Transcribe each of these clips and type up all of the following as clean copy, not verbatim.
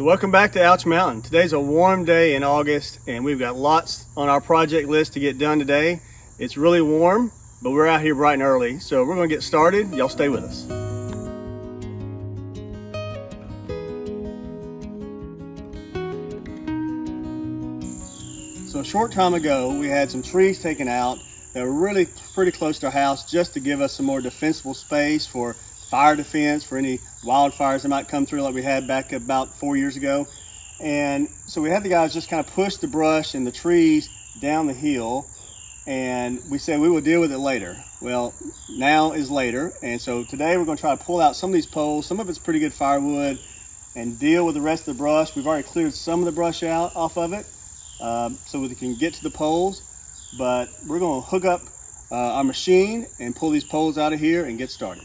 So welcome back to Ouch Mountain. Today's a warm day in August and we've got lots on our project list to get done today. It's really warm, but we're out here bright and early. So we're gonna get started. Y'all stay with us. So a short time ago, we had some trees taken out that were really pretty close to our house just to give us some more defensible space for fire defense, for any wildfires that might come through like we had back about 4 years ago. And so we had the guys just kind of push the brush and the trees down the hill, and we said we will deal with it later. Well, now is later, and so today we're going to try to pull out some of these poles. Some of it's pretty good firewood, and deal with the rest of the brush. We've already cleared some of the brush out off of it, so we can get to the poles. But we're going to hook up our machine and pull these poles out of here and get started.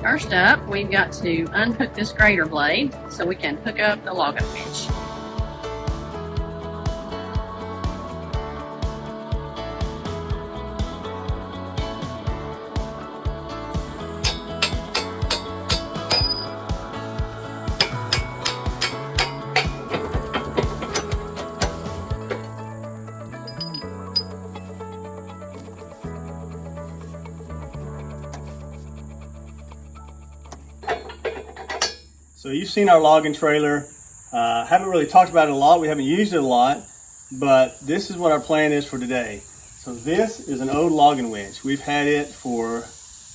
First up, we've got to unhook this grater blade so we can hook up the logging winch. So you've seen our logging trailer. Haven't really talked about it a lot. We haven't used it a lot, but this is what our plan is for today. So this is an old logging winch. We've had it for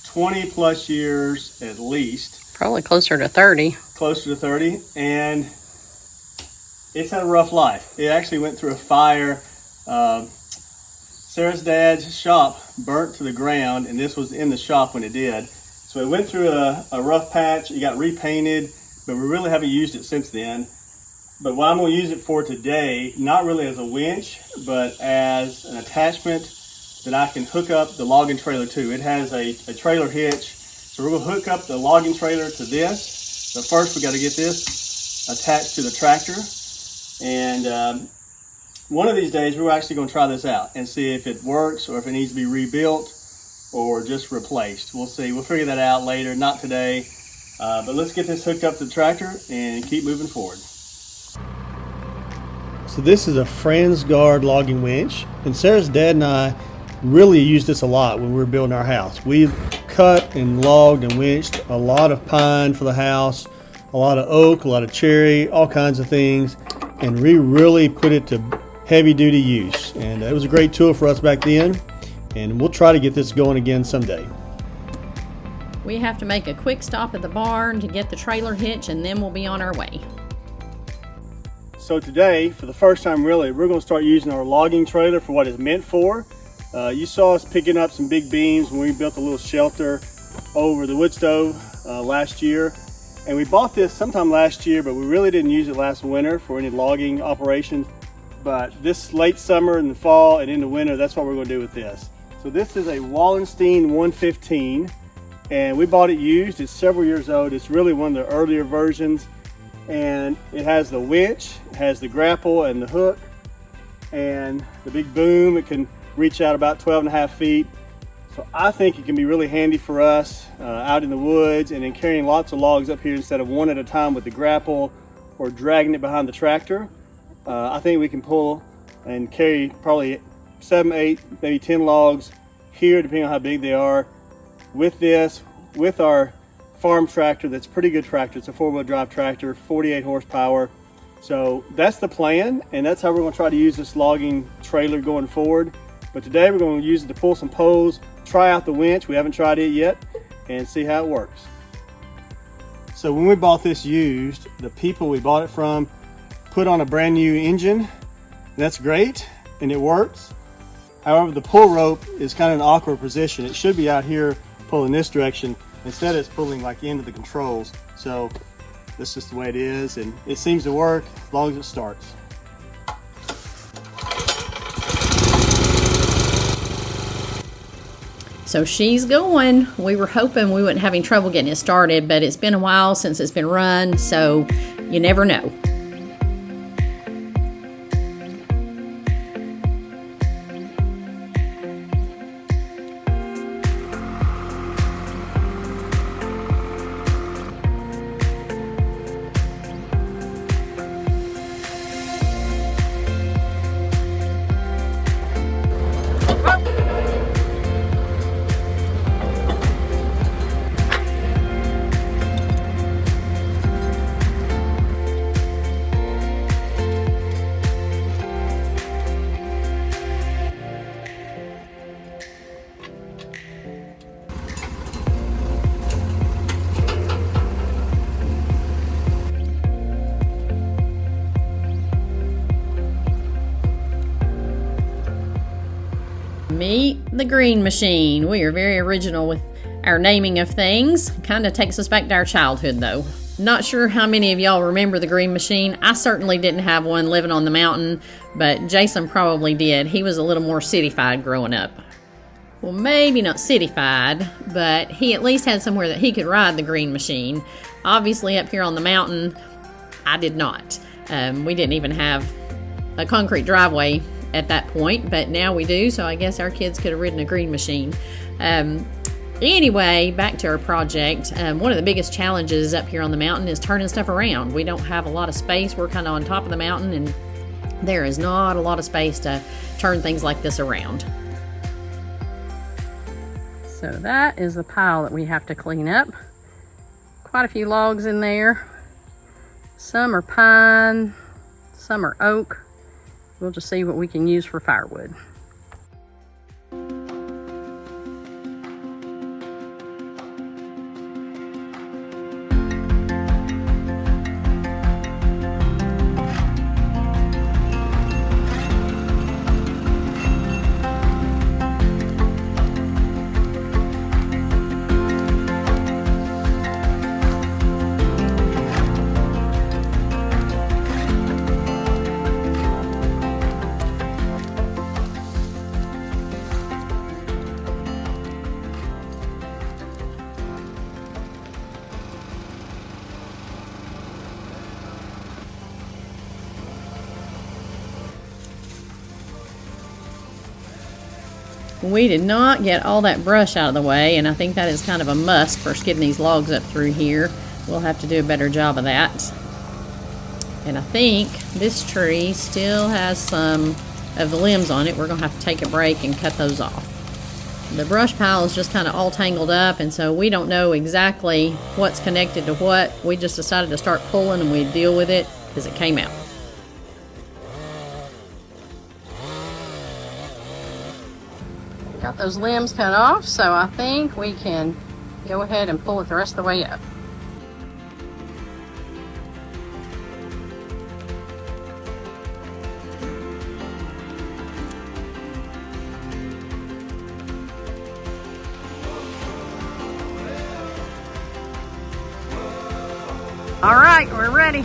20 plus years at least. Probably closer to 30. Closer to 30, and it's had a rough life. It actually went through a fire. Sarah's dad's shop burnt to the ground, and this was in the shop when it did. So it went through a rough patch. It got repainted, but we really haven't used it since then. But what I'm going to use it for today, not really as a winch, but as an attachment that I can hook up the logging trailer to. It has a trailer hitch, so we're going to hook up the logging trailer to this. But first we got to get this attached to the tractor. And one of these days we're actually going to try this out and see if it works or if it needs to be rebuilt or just replaced. We'll see. We'll figure that out later, not today. But let's get this hooked up to the tractor and keep moving forward. So this is a Friends Guard logging winch, and Sarah's dad and I really used this a lot when we were building our house. We've cut and logged and winched a lot of pine for the house, a lot of oak, a lot of cherry, all kinds of things, and we really put it to heavy duty use. And it was a great tool for us back then, and we'll try to get this going again someday. We have to make a quick stop at the barn to get the trailer hitch, and then we'll be on our way. So today, for the first time really, we're going to start using our logging trailer for what it's meant for. You saw us picking up some big beams when we built a little shelter over the wood stove last year. And we bought this sometime last year, but we really didn't use it last winter for any logging operations. But this late summer and the fall and into winter, that's what we're going to do with this. So this is a Wallenstein LX115. And we bought it used. It's several years old. It's really one of the earlier versions, and it has the winch, it has the grapple and the hook, and the big boom. It can reach out about 12.5 feet. So I think it can be really handy for us out in the woods and in carrying lots of logs up here instead of one at a time with the grapple or dragging it behind the tractor. I think we can pull and carry probably 7, 8, maybe 10 logs here, depending on how big they are. With this, with our farm tractor, that's a pretty good tractor. It's a 4-wheel drive tractor, 48 horsepower. So that's the plan, and that's how we're going to try to use this logging trailer going forward. But today we're going to use it to pull some poles, try out the winch. We haven't tried it yet, and see how it works. So when we bought this used, the people we bought it from put on a brand new engine, and that's great, and it works. However, the pull rope is kind of an awkward position. It should be out here pulling this direction. Instead it's pulling like into the controls. So that's just the way it is, and it seems to work as long as it starts. So she's going. We were hoping we wouldn't have any trouble getting it started, but it's been a while since it's been run, so you never know. Meet the green machine. We are very original with our naming of things. Kind of takes us back to our childhood though. Not sure how many of y'all remember the green machine. I certainly didn't have one living on the mountain, but Jason probably did. He was a little more cityfied growing up. Well, maybe not cityfied, but he at least had somewhere that he could ride the green machine. Obviously up here on the mountain, I did not. We didn't even have a concrete driveway at that point, but now we do, so I guess our kids could have ridden a green machine. Anyway, back to our project. One of the biggest challenges up here on the mountain is turning stuff around. We don't have a lot of space. We're kind of on top of the mountain, and there is not a lot of space to turn things like this around. So that is the pile that we have to clean up. Quite a few logs in there. Some are pine, some are oak. We'll just see what we can use for firewood. We did not get all that brush out of the way, and I think that is kind of a must for skidding these logs up through here. We'll have to do a better job of that. And I think this tree still has some of the limbs on it. We're going to have to take a break and cut those off. The brush pile is just kind of all tangled up, and so we don't know exactly what's connected to what. We just decided to start pulling and we'd deal with it as it came out. Got those limbs cut off, so I think we can go ahead and pull it the rest of the way up. All right, we're ready.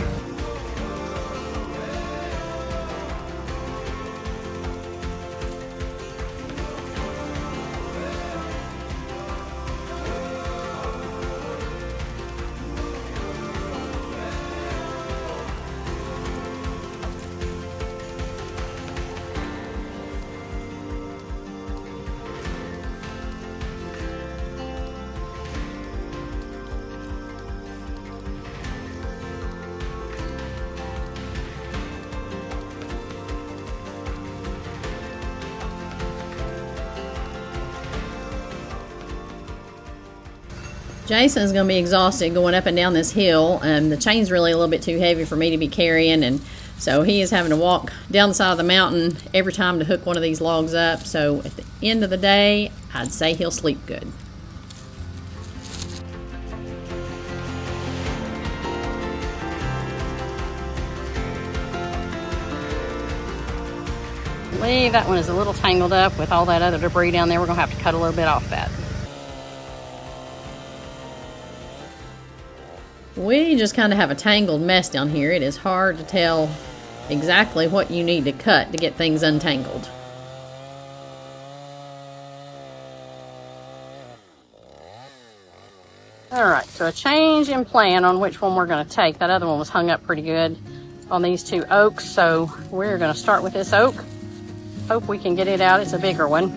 Jason's going to be exhausted going up and down this hill. The chain's really a little bit too heavy for me to be carrying, and so he is having to walk down the side of the mountain every time to hook one of these logs up. So at the end of the day, I'd say he'll sleep good. I believe that one is a little tangled up with all that other debris down there. We're going to have to cut a little bit off that. We just kind of have a tangled mess down here. It is hard to tell exactly what you need to cut to get things untangled. Alright, so a change in plan on which one we're going to take. That other one was hung up pretty good on these two oaks, so we're going to start with this oak. Hope we can get it out. It's a bigger one.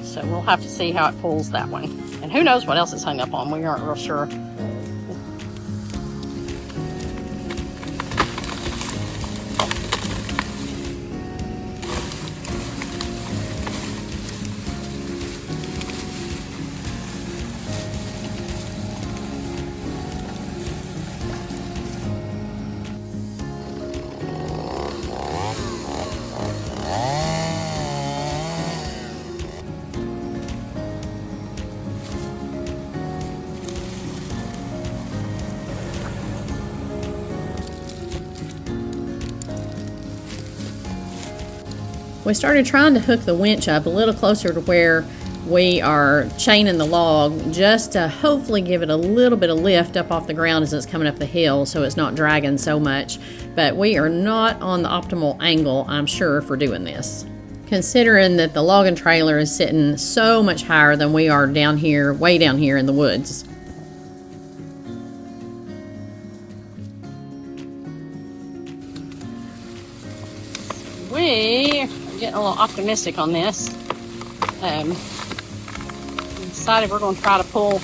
So we'll have to see how it pulls that one. And who knows what else it's hung up on. We aren't real sure. We started trying to hook the winch up a little closer to where we are chaining the log, just to hopefully give it a little bit of lift up off the ground as it's coming up the hill so it's not dragging so much. But we are not on the optimal angle, I'm sure, for doing this, considering that the logging trailer is sitting so much higher than we are down here, way down here in the woods. We are getting a little optimistic on this. We decided we're going to try to pull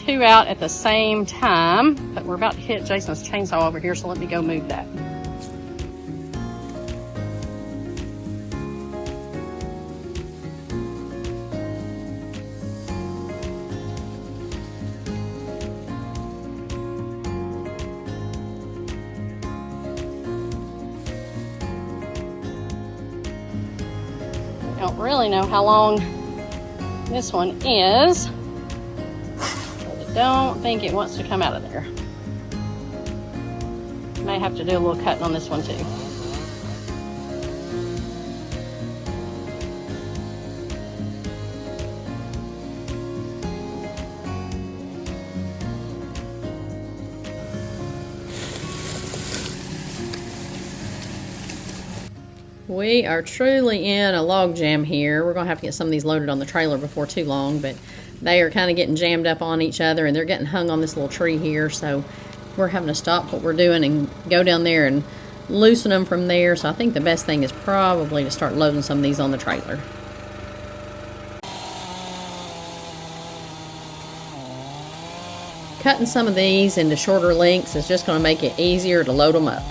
2 out at the same time, but we're about to hit Jason's chainsaw over here, so let me go move that. I don't really know how long this one is, but I don't think it wants to come out of there. May have to do a little cutting on this one too. We are truly in a log jam here. We're going to have to get some of these loaded on the trailer before too long, but they are kind of getting jammed up on each other, and they're getting hung on this little tree here, so we're having to stop what we're doing and go down there and loosen them from there. So I think the best thing is probably to start loading some of these on the trailer. Cutting some of these into shorter lengths is just going to make it easier to load them up.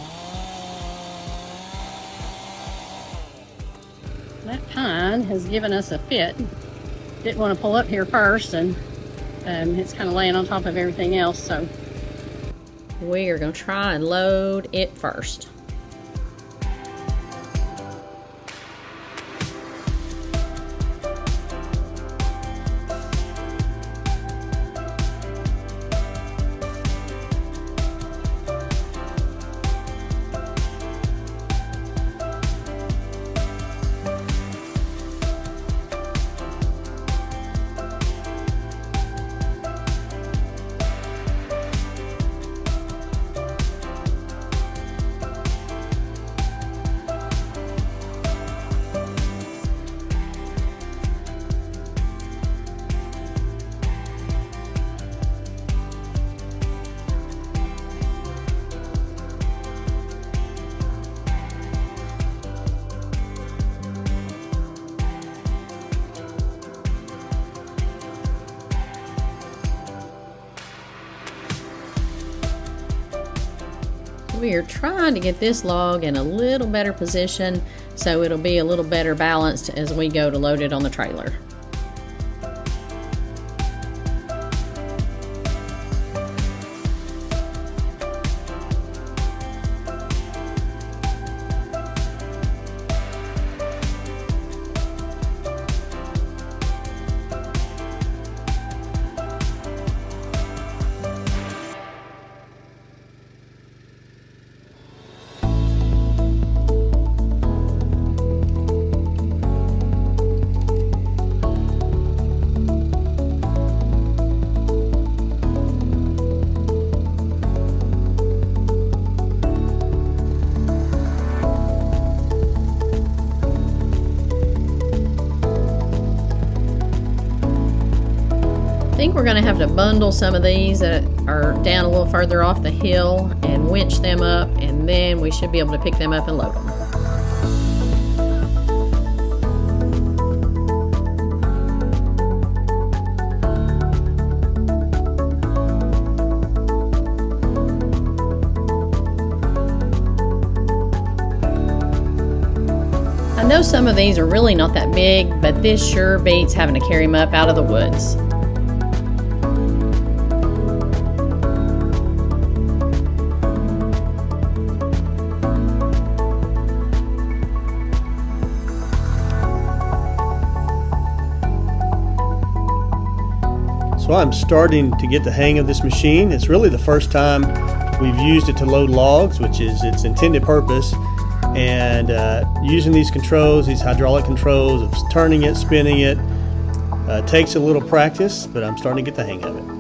That pine has given us a fit. Didn't want to pull up here first, and it's kind of laying on top of everything else, so we are going to try and load it first. We are trying to get this log in a little better position so it'll be a little better balanced as we go to load it on the trailer. I think we're going to have to bundle some of these that are down a little further off the hill and winch them up, and then we should be able to pick them up and load them. I know some of these are really not that big, but this sure beats having to carry them up out of the woods. So I'm starting to get the hang of this machine. It's really the first time we've used it to load logs, which is its intended purpose. And using these controls, these hydraulic controls of turning it, spinning it, takes a little practice, but I'm starting to get the hang of it.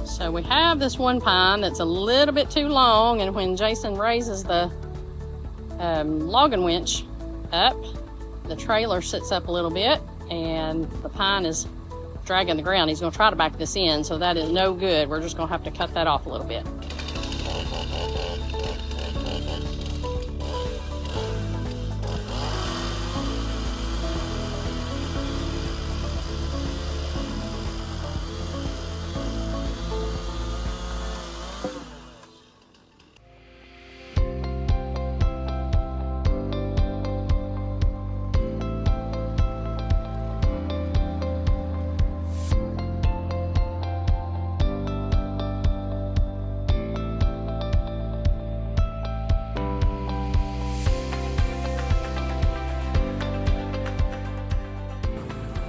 So we have this one pine that's a little bit too long, and when Jason raises the logging winch up, the trailer sits up a little bit and the pine is dragging the ground. He's going to try to back this in, so that is no good. We're just going to have to cut that off a little bit.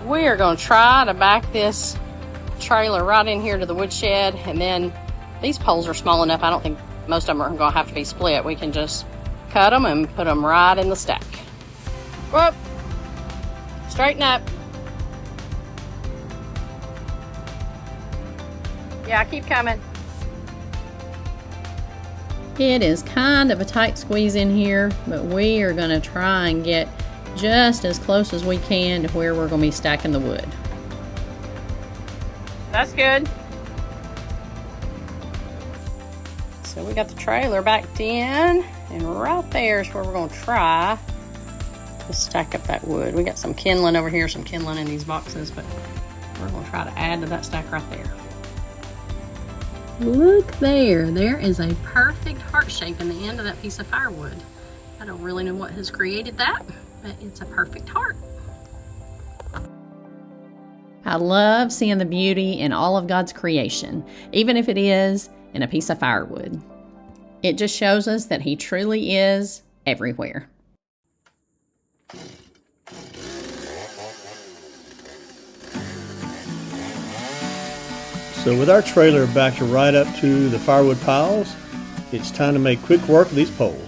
We are going to try to back this trailer right in here to the woodshed, and then these poles are small enough, I don't think most of them are going to have to be split. We can just cut them and put them right in the stack. Whoop! Straighten up. Yeah, keep coming. It is kind of a tight squeeze in here, but we are going to try and get just as close as we can to where we're going to be stacking the wood. That's good. So we got the trailer backed in, and right there is where we're going to try to stack up that wood. We got some kindling over here, some kindling in these boxes, but we're going to try to add to that stack right there. Look there. There is a perfect heart shape in the end of that piece of firewood. I don't really know what has created that, but it's a perfect heart. I love seeing the beauty in all of God's creation, even if it is in a piece of firewood. It just shows us that He truly is everywhere. So with our trailer backed right up to the firewood piles, it's time to make quick work of these poles.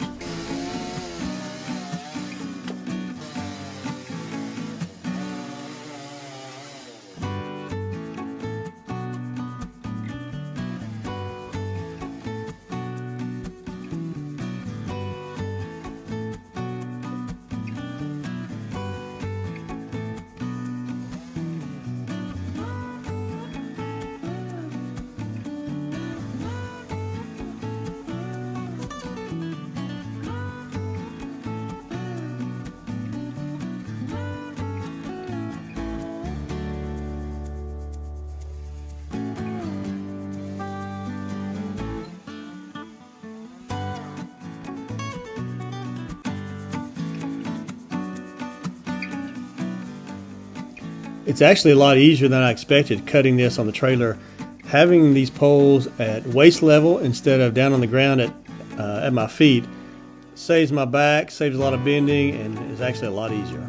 It's actually a lot easier than I expected cutting this on the trailer. Having these poles at waist level instead of down on the ground at my feet saves my back, saves a lot of bending, and is actually a lot easier.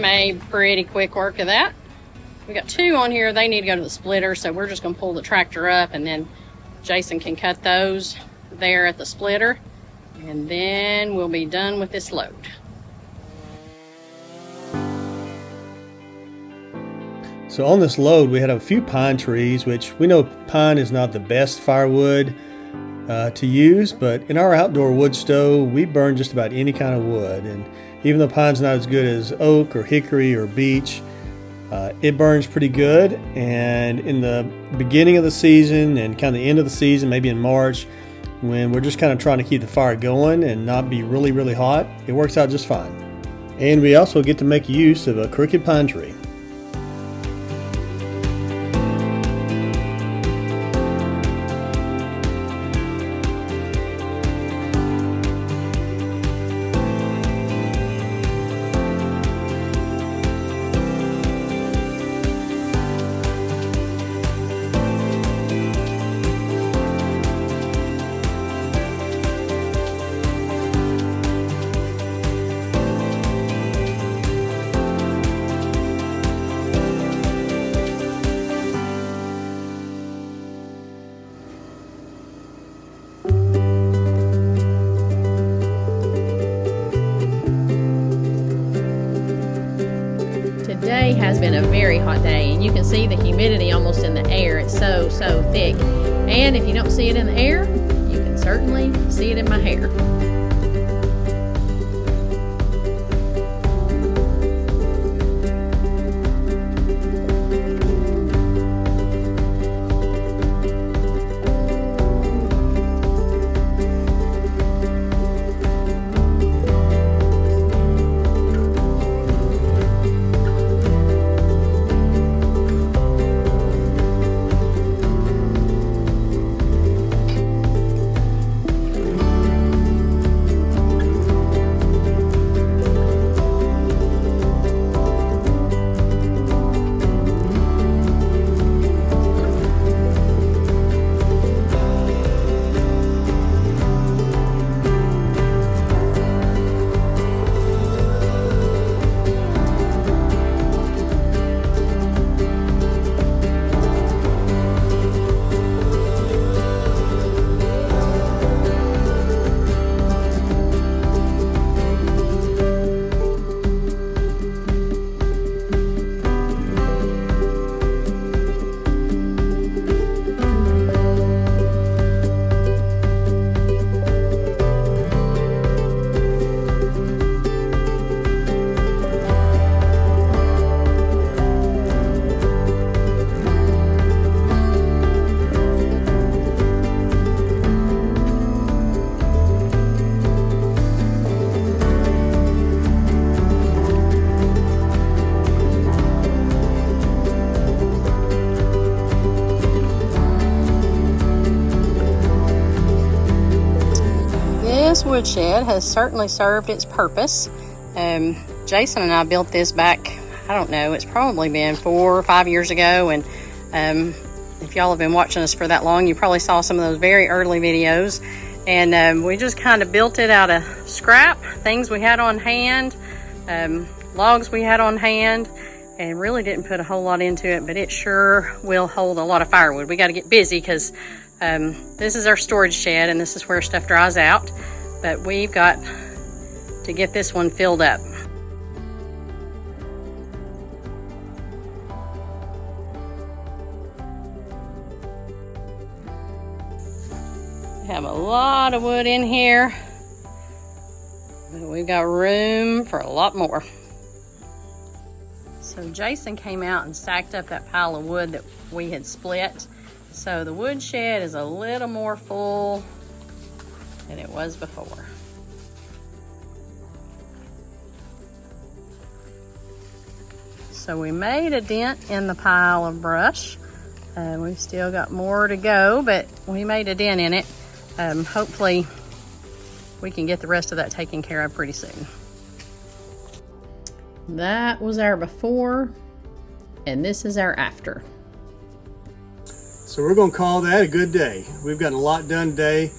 made pretty quick work of that. We got 2 on here. They need to go to the splitter, so we're just gonna pull the tractor up, and then Jason can cut those there at the splitter, and then we'll be done with this load. So on this load, we had a few pine trees, which we know pine is not the best firewood to use, but in our outdoor wood stove, we burn just about any kind of wood. And even though pine's not as good as oak or hickory or beech, it burns pretty good. And in the beginning of the season and kind of the end of the season, maybe in March, when we're just kind of trying to keep the fire going and not be really, really hot, it works out just fine. And we also get to make use of a crooked pine tree. Today has been a very hot day, and you can see the humidity almost in the air. It's so thick. And if you don't see it in the air, you can certainly see it in my hair. This woodshed has certainly served its purpose. Jason and I built this back, I don't know, it's probably been 4 or 5 years ago, and if y'all have been watching us for that long, you probably saw some of those very early videos. And we just kind of built it out of scrap, things we had on hand, logs we had on hand, and really didn't put a whole lot into it, but it sure will hold a lot of firewood. We got to get busy because this is our storage shed, and this is where stuff dries out. But we've got to get this one filled up. We have a lot of wood in here, but we've got room for a lot more. So Jason came out and stacked up that pile of wood that we had split. So the wood shed is a little more full than it was before. So we made a dent in the pile of brush. We've still got more to go, but we made a dent in it. Hopefully we can get the rest of that taken care of pretty soon. That was our before, and this is our after. So we're going to call that a good day. We've gotten a lot done today.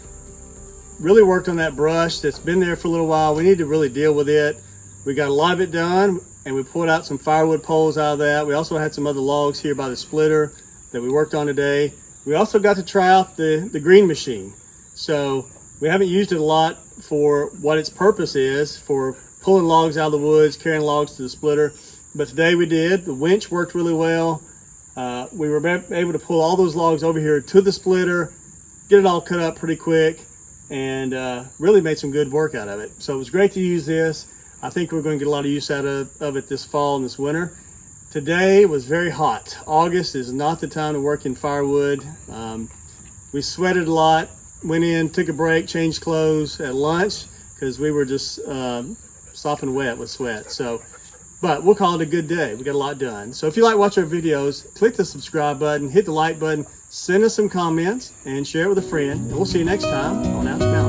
Really worked on that brush that's been there for a little while. We need to really deal with it. We got a lot of it done, and we pulled out some firewood poles out of that. We also had some other logs here by the splitter that we worked on today. We also got to try out the green machine. So we haven't used it a lot for what its purpose is, for pulling logs out of the woods, carrying logs to the splitter. But today we did. The winch worked really well. We were able to pull all those logs over here to the splitter, get it all cut up pretty quick, and really made some good work out of it. So it was great to use this. I think we're going to get a lot of use out of it this fall and this winter. Today was very hot. August is not the time to work in firewood. We sweated a lot, went in, took a break, changed clothes at lunch because we were just sopping wet with sweat. But we'll call it a good day. We got a lot done. So if you like watching our videos, click the subscribe button, hit the like button, send us some comments, and share it with a friend. And we'll see you next time on Ouch Mountain.